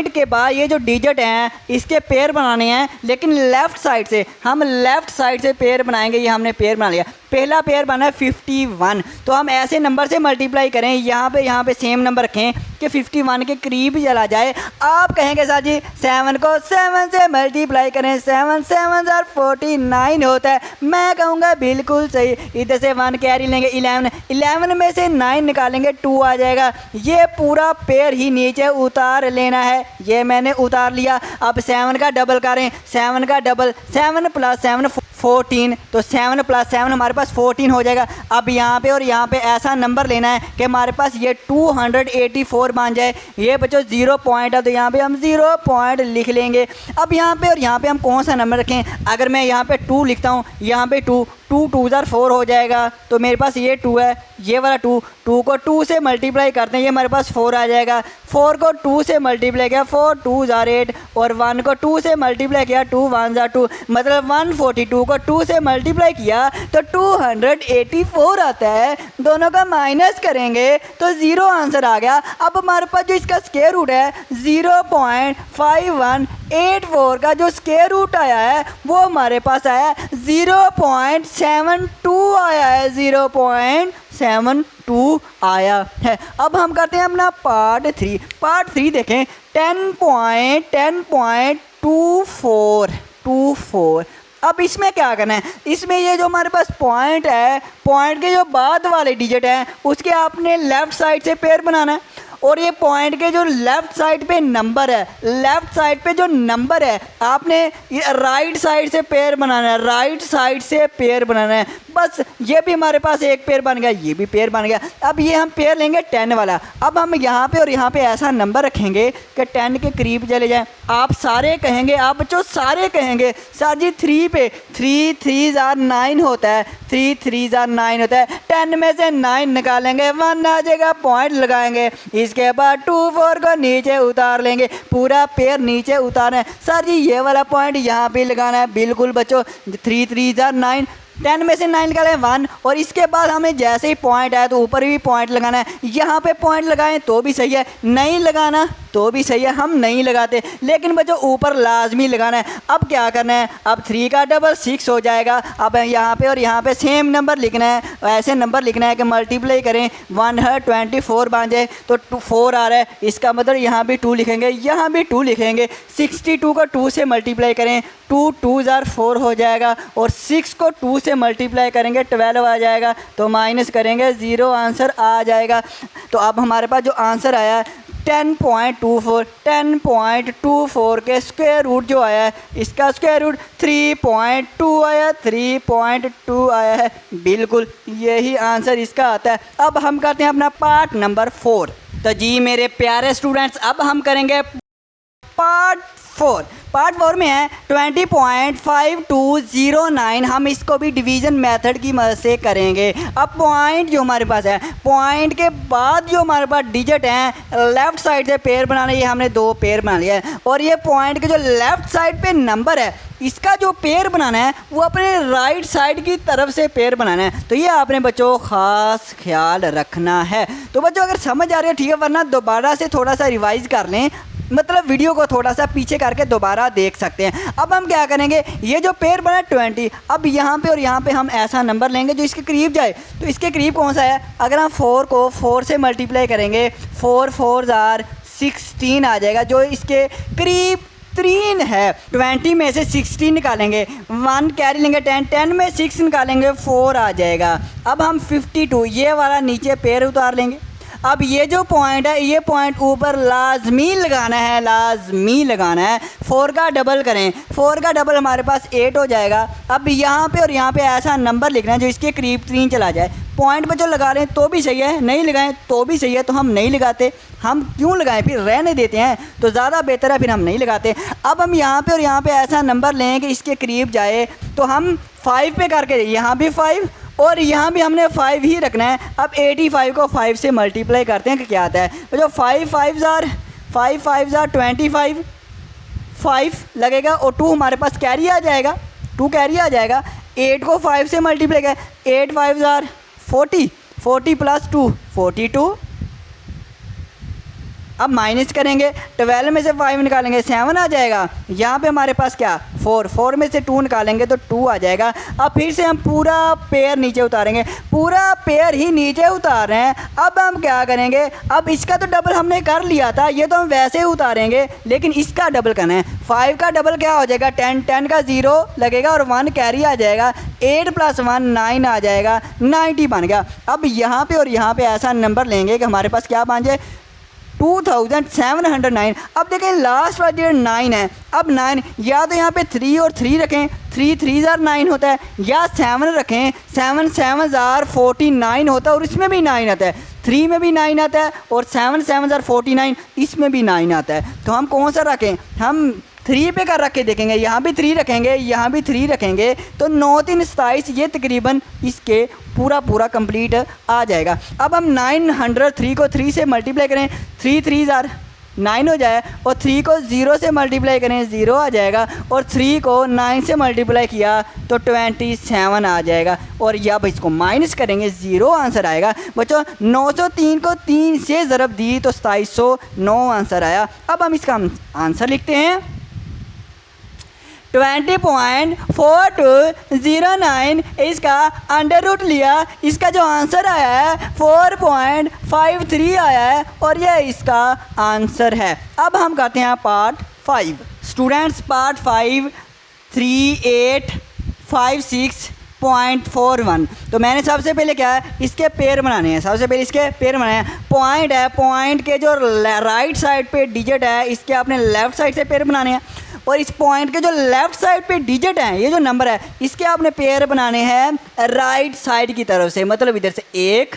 के बाद ये जो डिजिट हैं इसके पेयर बनाने हैं, लेकिन लेफ़्ट साइड से, हम लेफ़्ट साइड से पेयर बनाएंगे। ये हमने पेयर बना लिया, पहला पेयर बना है 51। तो हम ऐसे नंबर से मल्टीप्लाई करें, यहाँ पे सेम नंबर रखें कि 51 के करीब चला जाए। आप कहेंगे सर जी 7 को 7 से मल्टीप्लाई करें, 7 7 49 होता है। मैं कहूँगा बिल्कुल सही। इधर से 1 कैरी लेंगे, 11 में से 9 निकालेंगे, 2 आ जाएगा। ये पूरा पेयर ही नीचे उतार लेना है, ये मैंने उतार लिया। अब 7 का डबल करें, 7 का डबल, 7 + 7 14, तो 7 + 7 हमारे पास 14 हो जाएगा। अब यहाँ पे और यहाँ पे ऐसा नंबर लेना है कि हमारे पास ये 284 बन जाए। ये बच्चों 0 पॉइंट है तो यहाँ पे हम 0 पॉइंट लिख लेंगे। अब यहाँ पे और यहाँ पे हम कौन सा नंबर रखें, अगर मैं यहाँ पे 2 लिखता हूँ, यहाँ पे 2 2 2 4 हो जाएगा। तो मेरे पास ये 2 है, ये वाला 2 को 2 से मल्टीप्लाई करते हैं, ये हमारे पास 4 आ जाएगा। 4 को 2 से मल्टीप्लाई किया, 4 2 8, और 1 को 2 से मल्टीप्लाई किया, 2 1 2, मतलब 142 को 2 से मल्टीप्लाई किया तो 284 आता है। दोनों का माइनस करेंगे तो 0 आंसर आ गया। अब हमारे पास जो इसका स्क्वायर रूट है 0.5184 का जो स्क्वायर रूट आया है वो हमारे पास आया 0.72 आया है, 0.72 आया है। अब हम करते हैं अपना पार्ट 3। पार्ट 3 देखें, 10.24। अब इसमें क्या करना है, इसमें ये जो हमारे पास पॉइंट है, पॉइंट के जो बाद वाले डिजिट हैं उसके आपने लेफ़्ट साइड से पेयर बनाना है और ये पॉइंट के जो लेफ़्ट साइड पे नंबर है, लेफ़्ट साइड पे जो नंबर है आपने राइट साइड से पेयर बनाना है, राइट साइड से पेयर बनाना है। बस ये भी हमारे पास एक पेयर बन गया, ये भी पेयर बन गया। अब ये हम पेयर लेंगे 10 वाला। अब हम यहाँ पे और यहाँ पे ऐसा नंबर रखेंगे कि 10 के करीब चले जाएं। आप सारे कहेंगे, आप बच्चों सारे कहेंगे सर जी 3 पे 3 3 9 होता है, 3 3 9 होता है। 10 में से 9 निकालेंगे, 1 आ जाएगा, पॉइंट लगाएंगे। इसके बाद 2 4 को नीचे उतार लेंगे, पूरा पेयर नीचे उतारना है। सर जी ये वाला पॉइंट यहाँ पे लगाना है। बिल्कुल बच्चों, 3 3 9, 10 में से 9 निकालें 1, और इसके बाद हमें जैसे ही पॉइंट आया तो ऊपर भी पॉइंट लगाना है। यहाँ पे पॉइंट लगाएं तो भी सही है, नहीं लगाना तो भी सही है, हम नहीं लगाते, लेकिन बच्चों ऊपर लाजमी लगाना है। अब क्या करना है, अब 3 का डबल 6 हो जाएगा। अब यहाँ पे और यहाँ पे सेम नंबर लिखना है, ऐसे नंबर लिखना है कि मल्टीप्लाई करें 124 बन जाए। तो 4 आ रहा है, इसका मतलब यहाँ भी 2 लिखेंगे, यहाँ भी 2 लिखेंगे। 62 को 2 से मल्टीप्लाई करें, 2 2 4 हो जाएगा, और 6 को 2 से मल्टीप्लाई करेंगे 12 आ जाएगा। तो माइनस करेंगे 0, आंसर आ जाएगा। तो अब हमारे पास जो आंसर आया है 10.24, 10.24 के स्क्वायर रूट जो आया है, इसका स्क्वायर रूट 3.2 आया, 3.2 आया है। बिल्कुल यही आंसर इसका आता है। अब हम करते हैं अपना पार्ट नंबर 4। तो जी मेरे प्यारे स्टूडेंट्स, अब हम करेंगे पार्ट 4। पार्ट 4 में है 20.5209। हम इसको भी डिवीज़न मेथड की मदद से करेंगे। अब पॉइंट जो हमारे पास है, पॉइंट के बाद जो हमारे पास डिजिट हैं लेफ़्ट साइड से पेयर बनाना, ये हमने 2 पेयर बना लिया है। और ये पॉइंट के जो लेफ़्ट साइड पे नंबर है, इसका जो पेयर बनाना है वो अपने राइट साइड की तरफ से पेयर बनाना है। तो ये आपने बच्चों ख़ास ख्याल रखना है। तो बच्चों अगर समझ आ रही है ठीक है, वरना दोबारा से थोड़ा सा रिवाइज़ कर लें, मतलब वीडियो को थोड़ा सा पीछे करके दोबारा देख सकते हैं। अब हम क्या करेंगे, ये जो पेयर बना 20, अब यहाँ पे और यहाँ पे हम ऐसा नंबर लेंगे जो इसके करीब जाए। तो इसके करीब कौन सा है, अगर हम 4 को 4 से मल्टीप्लाई करेंगे, 4 4 16 आ जाएगा, जो इसके करीब 3 है। 20 में से 16 निकालेंगे, 1 कैरी लेंगे, 10 में 6 निकालेंगे, 4 आ जाएगा। अब हम 52 ये वाला नीचे पेयर उतार लेंगे। अब ये जो पॉइंट है, ये पॉइंट ऊपर लाजमी लगाना है, लाजमी लगाना है। 4 का डबल करें, 4 का डबल हमारे पास 8 हो जाएगा। अब यहाँ पे और यहाँ पे ऐसा नंबर लिखना है जो इसके करीब 3 चला जाए। पॉइंट पर जो लगा लें तो भी सही है, नहीं लगाएं तो भी सही है। तो हम नहीं लगाते, हम क्यों लगाएं, फिर रहने देते हैं तो ज़्यादा बेहतर है, फिर हम नहीं लगाते। अब हम यहाँ पे और यहाँ पे ऐसा नंबर लें कि इसके करीब जाए। तो हम 5 पे करके, यहाँ भी 5 और यहाँ भी हमने 5 ही रखना है। अब 85 को 5 से मल्टीप्लाई करते हैं कि क्या आता है। तो जो 5 5 25, 5 लगेगा और 2 हमारे पास कैरी आ जाएगा, 2 कैरी आ जाएगा। 8 को 5 से मल्टीप्लाई करें, 8 5 40, 40 + 2 42। अब माइनस करेंगे, 12 में से 5 निकालेंगे 7 आ जाएगा। यहाँ पे हमारे पास क्या 4 में से 2 निकालेंगे तो 2 आ जाएगा। अब फिर से हम पूरा पेयर नीचे उतारेंगे, पूरा पेयर ही नीचे उतार रहे हैं। अब हम क्या करेंगे, अब इसका तो डबल हमने कर लिया था, ये तो हम वैसे ही उतारेंगे, लेकिन इसका डबल करना है। 5 का डबल क्या हो जाएगा, 10, 10 का 0 लगेगा और 1 कैरी आ जाएगा। 8 + 1 9 आ जाएगा, 90 बन गया। अब यहाँ पे और यहाँ पे ऐसा नंबर लेंगे कि हमारे पास क्या बन जाए, 2709। अब देखें लास्ट वाला जो 9 है, अब 9 या तो यहाँ पे 3 और 3 रखें, 3 3 9 होता है, या 7 रखें, 7 7 49 होता है और इसमें भी 9 आता है। 3 में भी 9 आता है और 7 7 49 इसमें भी 9 आता है। तो हम कौन सा रखें, हम 3 पे कर रख के देखेंगे, यहाँ भी 3 रखेंगे, यहाँ भी 3 रखेंगे, तो 9 3 27, ये तकरीबन इसके पूरा कंप्लीट आ जाएगा। अब हम 903 को 3 से मल्टीप्लाई करें, 3 3 9 हो जाए, और 3 को 0 से मल्टीप्लाई करें 0 आ जाएगा, और 3 को 9 से मल्टीप्लाई किया तो 27 आ जाएगा। और जब इसको माइनस करेंगे 0 आंसर आएगा। बच्चों 903 को 3 से ज़रब दी तो 2709 आंसर आया। अब हम इसका आंसर लिखते हैं, 20.4209 इसका अंडर रूट लिया, इसका जो आंसर आया है 4.53 आया है, और यह इसका आंसर है। अब हम करते हैं पार्ट 5। Students part 5 3 8 5 6 0.41। तो मैंने सबसे पहले क्या है, इसके पेयर बनाने हैं। सबसे पहले इसके पेयर बनाने हैं। पॉइंट है, पॉइंट के जो राइट साइड पे डिजिट है इसके आपने लेफ़्ट साइड से पेयर बनाने हैं, और इस पॉइंट के जो लेफ़्ट साइड पे डिजिट हैं, ये जो नंबर है इसके आपने पेयर बनाने हैं राइट साइड की तरफ से, मतलब इधर से 1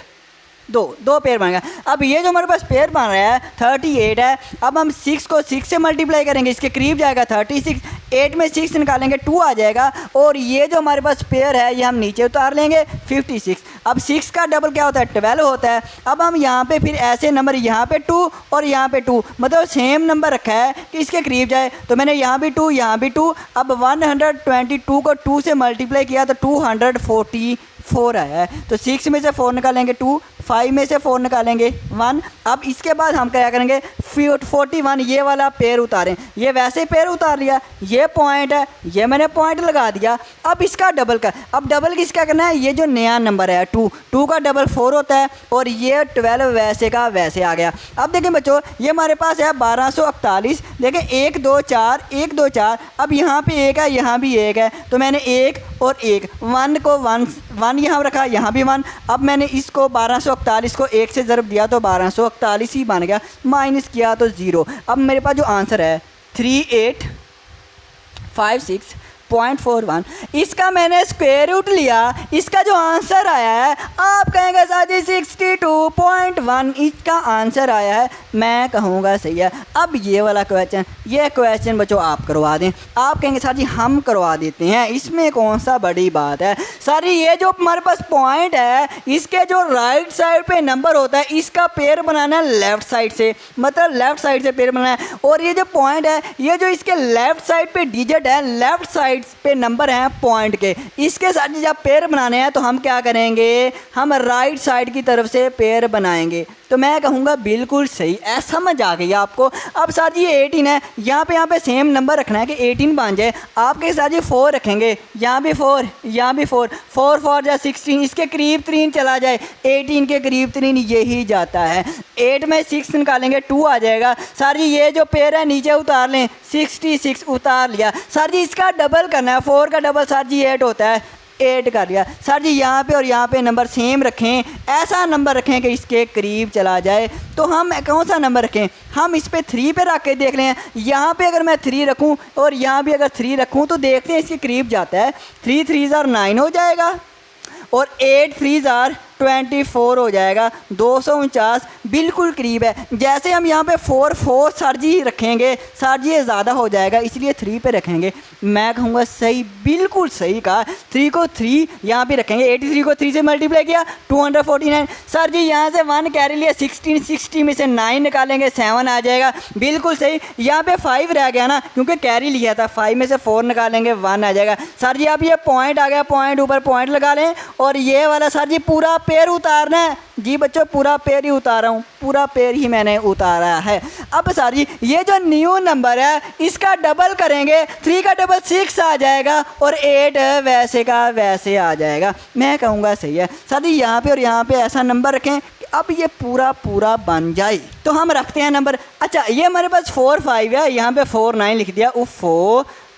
2 पेयर बन गया। अब ये जो हमारे पास पेयर बन रहा है 38 है। अब हम 6 को 6 से मल्टीप्लाई करेंगे, इसके करीब जाएगा 36। 8 में 6 निकालेंगे 2 आ जाएगा, और ये जो हमारे पास पेयर है ये हम नीचे उतार लेंगे 56। अब 6 का डबल क्या होता है, 12 होता है। अब हम यहाँ पे फिर ऐसे नंबर, यहाँ पे 2 और यहाँ पे 2, मतलब सेम नंबर रखा है कि इसके करीब जाए। तो मैंने यहाँ भी 2 यहाँ भी 2। अब 122 को 2 से मल्टीप्लाई किया तो 244 आया है। तो 6 में से 4 निकालेंगे 2, 5 में से 4 निकालेंगे 1। अब इसके बाद हम क्या करेंगे, 41 ये वाला पेयर उतारें। ये वैसे पेयर उतार लिया, ये पॉइंट है, ये मैंने पॉइंट लगा दिया। अब इसका डबल का, अब डबल किसका करना है, ये जो नया नंबर है 2 का डबल 4 होता है, और ये 12 वैसे का वैसे आ गया। अब देखें बच्चों, ये हमारे पास है 1241। देखें 1 2 4 1 2 4। अब यहाँ पे 1 है, यहाँ भी 1 है, तो मैंने 1 और 1 1 को 1 यहाँ रखा, यहाँ भी 1। अब मैंने इसको 1241 को 1 से ज़रब दिया तो 1241 ही बन गया, माइनस किया तो 0। अब मेरे पास जो आंसर है 3856.41, इसका मैंने स्क्वायर रूट लिया, इसका जो आंसर आया है आप कहेंगे सर जी 62.1 इसका आंसर आया है। मैं कहूँगा सही है। अब ये वाला क्वेश्चन, ये क्वेश्चन बच्चों आप करवा दें। आप कहेंगे सर जी हम करवा देते हैं, इसमें कौन सा बड़ी बात है। सर ये जो हमारे पास पॉइंट है इसके जो राइट साइड पे नंबर होता है इसका पेयर बनाना है लेफ़्ट साइड से, मतलब लेफ़्ट साइड से पेयर बनाना है। और ये जो पॉइंट है, ये जो इसके लेफ़्ट साइड पे डिजिट है, लेफ़्ट साइड पे नंबर हैं पॉइंट के, इसके साथ जब पेयर बनाने हैं तो हम क्या करेंगे, हम राइट साइड की तरफ से पेयर बनाएंगे। तो मैं कहूँगा बिल्कुल सही, ऐसा समझ आ गई आपको। अब साथ ये 18 है, यहाँ पे सेम नंबर रखना है कि 18 बन जाए। आपके साथ ये 4 रखेंगे, यहाँ भी 4 यहाँ भी 4 4 4 या 16, इसके करीब 3 चला जाए, 18 के करीब 3 यही जाता है। 8 में 6 निकालेंगे 2 आ जाएगा। सर जी ये जो पेयर है नीचे उतार लें, 66 उतार लिया। सर जी इसका डबल करना है, 4 का डबल सर जी 8 होता है, 8 कर लिया। सर जी यहाँ पे और यहाँ पे नंबर सेम रखें, ऐसा नंबर रखें कि इसके करीब चला जाए। तो हम कौन सा नंबर रखें, हम इस पे 3 पे रख के देख लें। यहाँ पे अगर मैं 3 रखूँ और यहाँ भी अगर 3 रखूँ तो देखते हैं इसके करीब जाता है। 3 3 9 हो जाएगा, और 8 3 24 हो जाएगा, 249 बिल्कुल करीब है। जैसे हम यहाँ पे 4 4 सर जी रखेंगे, सर जी ये ज़्यादा हो जाएगा इसलिए 3 पे रखेंगे। मैं कहूँगा सही, बिल्कुल सही कहा। 3 को 3 यहाँ पे रखेंगे, 83 को 3 से मल्टीप्लाई किया 249। सर जी यहाँ से 1 कैरी लिया, 16 60 में से 9 निकालेंगे 7 आ जाएगा, बिल्कुल सही। यहाँ पे 5 रह गया ना क्योंकि कैरी लिया था, 5 में से 4 निकालेंगे 1 आ जाएगा। सर जी अब ये पॉइंट आ गया, पॉइंट ऊपर पॉइंट लगा लें, और ये वाला सर जी पूरा पेयर उतारना है। जी बच्चों पूरा पेयर ही उतारा हूँ, पूरा पेयर ही मैंने उतारा है। अब सर जी ये जो न्यू नंबर है इसका डबल करेंगे, 3 का डबल 6 आ जाएगा, और 8 वैसे का वैसे आ जाएगा। मैं कहूँगा सही है। सर जी यहाँ पे और यहाँ पे ऐसा नंबर रखें कि अब ये पूरा पूरा बन जाए। तो हम रखते हैं नंबर, अच्छा ये हमारे पास 4 5 है, यहाँ पे 4 9 लिख दिया।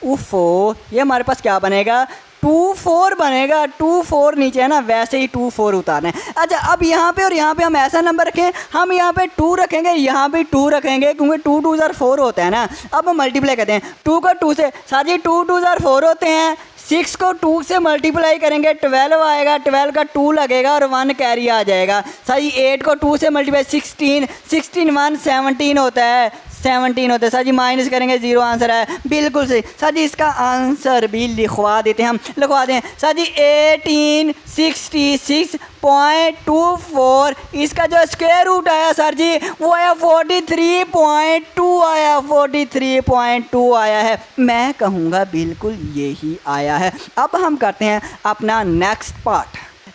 उफ़ो ये हमारे पास क्या बनेगा, 2 4 बनेगा। 2 4 नीचे है ना, वैसे ही 2 4 उतारना है। अच्छा अब यहाँ पे और यहाँ पे हम ऐसा नंबर रखें, हम यहाँ पे 2 रखेंगे, यहाँ भी 2 रखेंगे, क्योंकि 2 2 4 होता है ना। अब हम मल्टीप्लाई करते हैं 2 को 2 से, साथ 2 2 4 होते हैं। 6 को 2 से मल्टीप्लाई करेंगे 12 आएगा, 12 का 2 लगेगा और 1 कैरी आ जाएगा। सही 8 को 2 से मल्टीप्लाई 16 16 1 17 होता है, 17 होता है। सर जी माइनस करेंगे 0 आंसर है, बिल्कुल सही। सर जी इसका आंसर भी लिखवा देते हैं, हम लिखवा दें। सर जी 1866.24, इसका जो स्क्वायर रूट आया सर जी वो आया 43.2 आया, 43.2 आया है। मैं कहूँगा बिल्कुल यही आया है। अब हम करते हैं अपना नेक्स्ट पार्ट।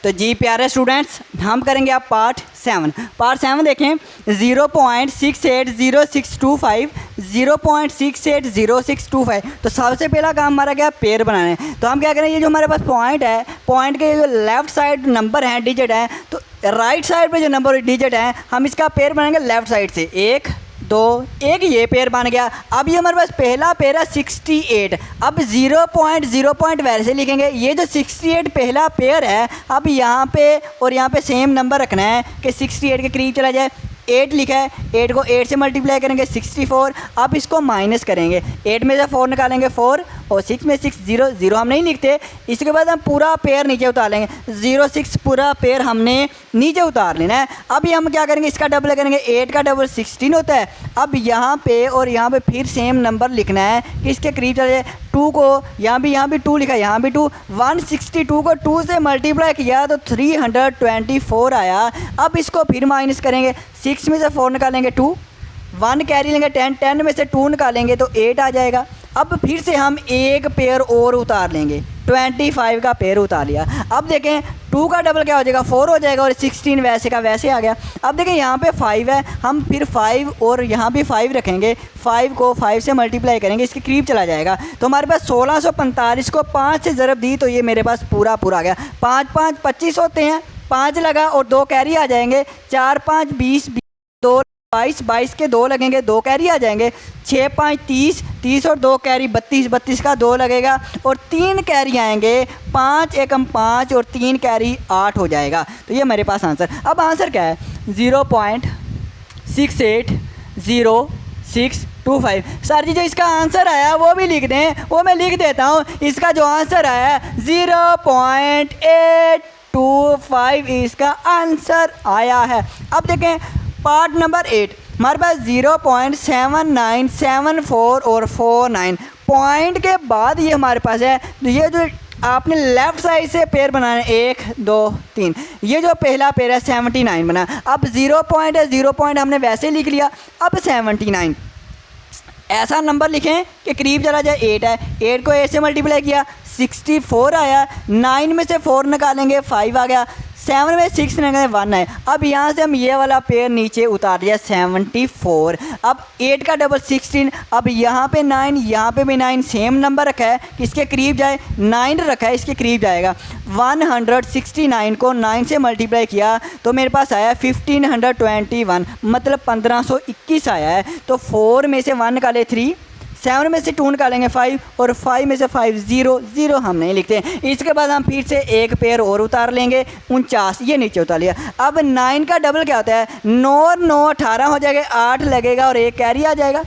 तो जी प्यारे स्टूडेंट्स हम करेंगे आप पार्ट 7। पार्ट 7 देखें, 0.680625 0.680625। तो सबसे पहला काम हमारा क्या, पेयर बनाना है। तो हम क्या करें, ये जो हमारे पास पॉइंट है, पॉइंट के जो लेफ़्ट साइड नंबर हैं डिजिट हैं, तो राइट साइड पे जो नंबर डिजिट हैं हम इसका पेयर बनाएंगे लेफ़्ट साइड से। 1 2, एक ये पेयर बन गया। अब ये हमारे पास पहला पेयर है 68। अब 0 वैसे लिखेंगे, ये जो 68 पहला पेयर है, अब यहाँ पे और यहाँ पे सेम नंबर रखना है कि 68 के करीब चला जाए। 8 लिखा है, 8 को 8 से मल्टीप्लाई करेंगे 64। अब इसको माइनस करेंगे, 8 में से 4 निकालेंगे 4 और 6 में 6 0 0 हम नहीं लिखते। इसके बाद हम पूरा पेयर नीचे उतार लेंगे, 0 6 पूरा पेयर हमने नीचे उतार लेना है। अब ये हम क्या करेंगे, इसका डबल करेंगे, 8 का डबल 16 होता है। अब यहाँ पे और यहाँ पे फिर सेम नंबर लिखना है कि इसके करीब चले जाए। 2 को यहाँ भी 2 लिखा है, यहाँ भी 2। 162 को 2 से मल्टीप्लाई किया तो 324 आया। अब इसको फिर माइनस करेंगे, 6 में से 4 निकालेंगे 2, 1 कैरी लेंगे 10, 10 में से 2 निकालेंगे तो 8 आ जाएगा। अब फिर से हम एक पेयर और उतार लेंगे, 25 का पेयर उतार लिया। अब देखें 2 का डबल क्या हो जाएगा, 4 हो जाएगा और 16 वैसे का वैसे आ गया। अब देखें यहाँ पे 5 है, हम फिर 5 और यहाँ भी 5 रखेंगे, 5 को 5 से मल्टीप्लाई करेंगे, इसके करीब चला जाएगा। तो हमारे पास 1645 को 5 से ज़रब दी तो ये मेरे पास पूरा आ गया। 5 5 25 होते हैं, 5 लगा और 2 कैरी आ जाएंगे। 4 5 20 2 22 22 के 2 लगेंगे, 2 कैरी आ जाएंगे। 6 5 30 30 और 2 कैरी 32 32 का 2 लगेगा और 3 कैरी आएंगे। 5 एकम 5 और 3 कैरी 8 हो जाएगा। तो ये मेरे पास आंसर। अब आंसर क्या है, 0.680625। सर जी जो इसका आंसर आया वो भी लिख दें, वो मैं लिख देता हूँ। इसका जो आंसर आया 0.825 इसका आंसर आया है। अब देखें पार्ट नंबर 8, हमारे पास 0.7974 और 49 पॉइंट के बाद ये हमारे पास है। तो ये जो आपने लेफ़्ट साइड से पेयर बनाना है 1 2 3, ये जो पहला पेयर है 79 बना। अब 0 पॉइंट है, 0 पॉइंट हमने वैसे लिख लिया। अब 79 ऐसा नंबर लिखें कि करीब चला जाए। 8 है, 8 को 8 से मल्टीप्लाई किया 64 आया। 9 में से 4 निकालेंगे 5 आ गया। 7 में 6 निकालेंगे 1 है। अब यहाँ से हम ये वाला पेयर नीचे उतार दिया 74। अब 8 का डबल 16। अब यहाँ पे 9, यहाँ पे भी 9, सेम नंबर रखा है कि इसके करीब जाए। 9 रखा है, इसके करीब जाएगा। 169 को 9 से मल्टीप्लाई किया तो मेरे पास आया 1521, मतलब 1521 आया है। तो 4 में से 1 निकाले 3, 7 में से 2 निकालेंगे 5 और 5 में से 5 0 0 हम नहीं लिखते। इसके बाद हम फिर से एक पेयर और उतार लेंगे 49, ये नीचे उतार लिया। अब 9 का डबल क्या होता है, 9 और 9 18 हो जाएगा, 8 लगेगा और एक कैरी आ जाएगा।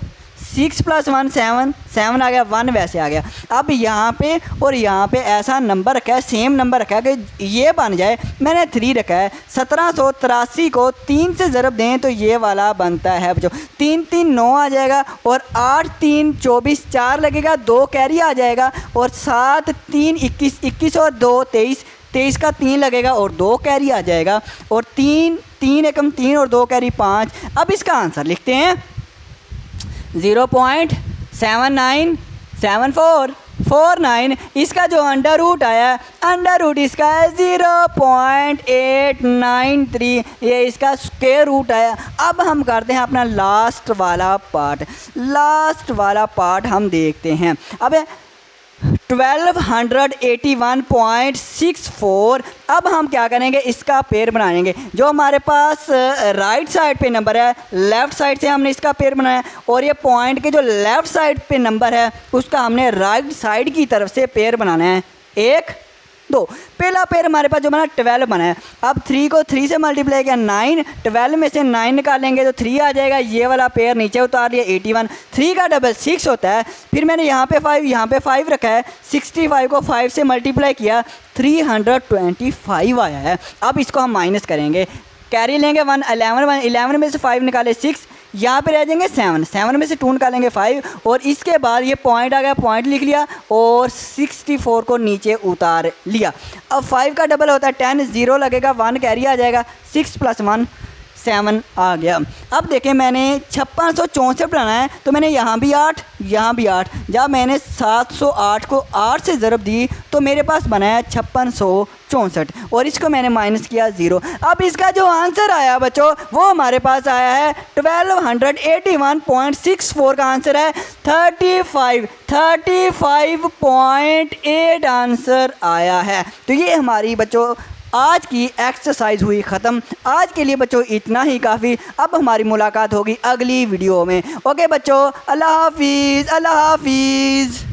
6 + 1 7, 7 आ गया, 1 वैसे आ गया। अब यहाँ पे और यहाँ पे ऐसा नंबर रखा है, सेम नंबर रखा है कि ये बन जाए। मैंने 3 रखा है। 1783 को 3 से ज़रब दें तो ये वाला बनता है जो 3 3 9 आ जाएगा और 8 3 24 4 लगेगा, 2 कैरी आ जाएगा और 7 3 21 21 और 2 23 23 का 3 लगेगा और 2 कैरी आ जाएगा और 3 3 एकम 3 और 2 कैरी 5। अब इसका आंसर लिखते हैं 0.797449। इसका जो अंडर रूट आया, अंडर रूट इसका है 0.893, ये इसका स्क्वायर रूट आया। अब हम करते हैं अपना लास्ट वाला पार्ट हम देखते हैं। अब 1281.64। अब हम क्या करेंगे, इसका पेयर बनाएंगे। जो हमारे पास राइट साइड पे नंबर है, लेफ़्ट साइड से हमने इसका पेयर बनाया और ये पॉइंट के जो लेफ़्ट साइड पे नंबर है उसका हमने राइट साइड की तरफ से पेयर बनाना है। 1 2, पहला पेयर हमारे पास जो बना 12 बना है। अब 3 को 3 से मल्टीप्लाई किया 9, 12 में से 9 निकालेंगे तो 3 आ जाएगा। ये वाला पेयर नीचे उतार लिया 81। 3 का डबल 6 होता है। फिर मैंने यहाँ पे 5 यहाँ पे 5 रखा है। 65 को 5 से मल्टीप्लाई किया 325 आया है। अब इसको हम माइनस करेंगे, कैरी लेंगे 1 11 में से 5 निकाले 6, यहाँ पे रह जाएंगे 7 में से 2 निकालेंगे 5 और इसके बाद ये पॉइंट आ गया, पॉइंट लिख लिया और 64 को नीचे उतार लिया। अब 5 का डबल होता है 10, 0 लगेगा, 1 कैरी आ जाएगा, 6 + 1 7 आ गया। अब देखें मैंने 5664 बनाना है तो मैंने यहाँ भी 8 यहाँ भी 8। जब मैंने 708 को 8 से ज़रब दी तो मेरे पास बनाया 5664 और इसको मैंने माइनस किया 0। अब इसका जो आंसर आया बच्चों वो हमारे पास आया है 1281.64 का आंसर है 35.8 आंसर आया है। तो ये हमारी बच्चों आज की एक्सरसाइज हुई ख़त्म। आज के लिए बच्चों इतना ही काफ़ी। अब हमारी मुलाकात होगी अगली वीडियो में। ओके बच्चों, अल्लाह हाफिज़, अल्लाह हाफिज़।